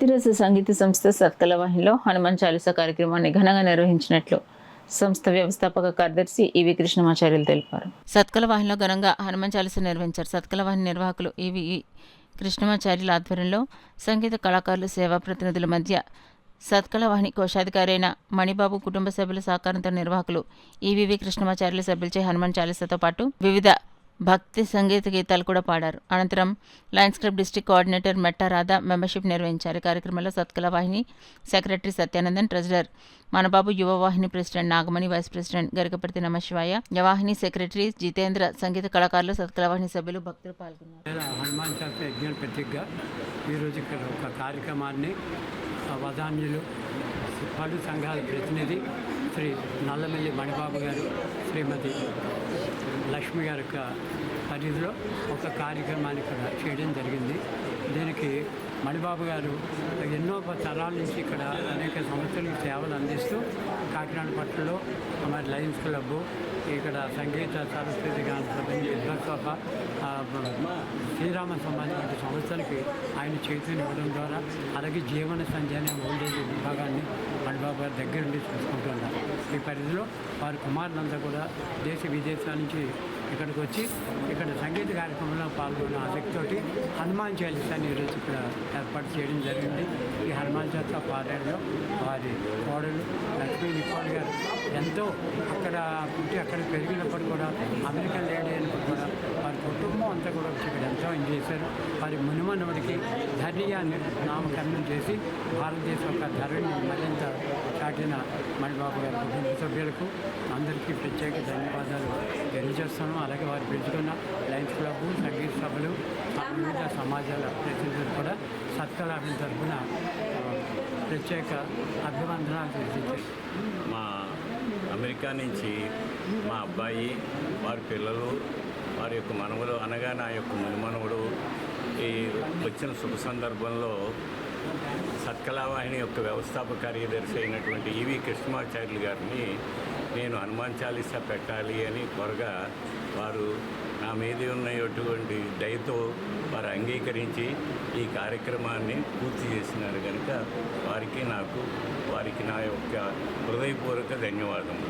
భక్తిరస సంగీత సంస్థ సత్కలవాహినిలో హనుమాన్ చాలీసా కార్యక్రమాన్ని ఘనంగా నిర్వహించినట్లు సంస్థ వ్యవస్థాపక కార్యదర్శి ఈవి కృష్ణమాచార్యులు తెలిపారు. సత్కలవాహినిలో ఘనంగా హనుమాన్ చాలీసా నిర్వహించారు. సత్కలవాహిని నిర్వాహకులు ఈవి కృష్ణమాచార్యుల ఆధ్వర్యంలో సంగీత కళాకారులు, సేవా ప్రతినిధుల మధ్య సత్కలవాహిని కోశాధికారి అయిన మణిబాబు కుటుంబ సభ్యుల సహకారంతో నిర్వాహకులు ఈవీవి కృష్ణమాచార్యుల సభ్యులచే హనుమాన్ చాలీసాతో పాటు వివిధ భక్తి సంగీత గీతాలు కూడా పాడారు. అనంతరం lions club district coordinator Metta Radha membership నిర్వహించారు. కార్యక్రమంలో సత్కలవాహిని secretary Satyanandan, treasurer Manababu, Yuvavahini president Nagamani, vice president Garikaparthi Namashivaya, యవాహిని సెక్రటరీ జితేంద్ర, సంగీత కళాకారులు, సత్కలవాహిని సభ్యులు, భక్తులు పాల్గొన్నారు. హనుమాన్ చాలీసా యజ్ఞం ప్రతీకగా ఈరోజు ఇక్కడ ఒక కార్యక్రమాన్ని వదాన్యులు పలు సంఘాల ప్రతినిధి శ్రీ నల్లమల్లి మణిబాబు గారు, శ్రీమతి లక్ష్మి గారి యొక్క పరిధిలో ఒక కార్యక్రమాన్ని ఇక్కడ చేయడం జరిగింది. దీనికి మణిబాబు గారు ఎన్నో తరాల నుంచి ఇక్కడ అనేక సంవత్సరాలకు సేవలు అందిస్తూ కాకినాడ పట్టణంలో మరి లయన్స్ క్లబ్, ఇక్కడ సంగీత సరస్వతి గాన సభ, విద్వత్సభ, శ్రీరామ సమాజం వంటి సంస్థలకి ఆయన చేతులు ఇవ్వడం ద్వారా, అలాగే జీవన సంధ్యాన ఓల్డేజ్ విభాగాన్ని మణిబాబు గారి దగ్గర నుండి చూసుకుంటున్నారు. ఈ పరిధిలో వారి కుమారులంతా కూడా దేశ విదేశాల నుంచి ఇక్కడికి వచ్చి ఇక్కడ సంగీత కార్యక్రమంలో పాల్గొన్న ఆసక్తితోటి హనుమాన్ చాలీసాని ఈరోజు ఇక్కడ ఏర్పాటు చేయడం జరిగింది. ఈ హనుమాన్ చాలీసా పారాయణలో వారి కోడలు లక్ష్మీ నిపాల్ గారు ఎంతో అక్కడ పుట్టి అక్కడ పెరిగినప్పుడు కూడా అమెరికన్ లేడీ అయినప్పుడు కూడా వారి కుటుంబం అంతా కూడా వచ్చి ఇక్కడ ఎంతో ఎంజాయ్ చేశారు. వారి మునిమనుడికి ధర్యాన్ని నామకరణం చేసి భారతదేశం యొక్క ధరని మరింత చాటిన మణిబాబు గారి కుటుంబ సభ్యులకు అందరికీ ప్రత్యేక ధన్యవాదాలు తెలియజేస్తున్నాను. అలాగే వారు పెంచుకున్న లయన్స్ క్లబ్, సంగీత సభలు, వివిధ సమాజాల ప్రతినిధులు కూడా సత్కలవాహిని తరఫున ప్రత్యేక అభివందనాలు తెలియజేశారు. మా అమెరికా నుంచి మా అబ్బాయి, వారి పిల్లలు, వారి యొక్క మనవలు అనగా నా యొక్క మునిమనవుడు ఈ వచ్చిన శుభ సందర్భంలో సత్కలవాహిని యొక్క వ్యవస్థాపక కార్యదర్శి అయినటువంటి ఈవి కృష్ణమాచార్యులు గారిని నేను హనుమాన్ చాలీసా పెట్టాలి అని కోరగా వారు నా మీద ఉన్నటువంటి దయతో వారు అంగీకరించి ఈ కార్యక్రమాన్ని పూర్తి చేసినారు కనుక వారికి నా యొక్క హృదయపూర్వక ధన్యవాదములు.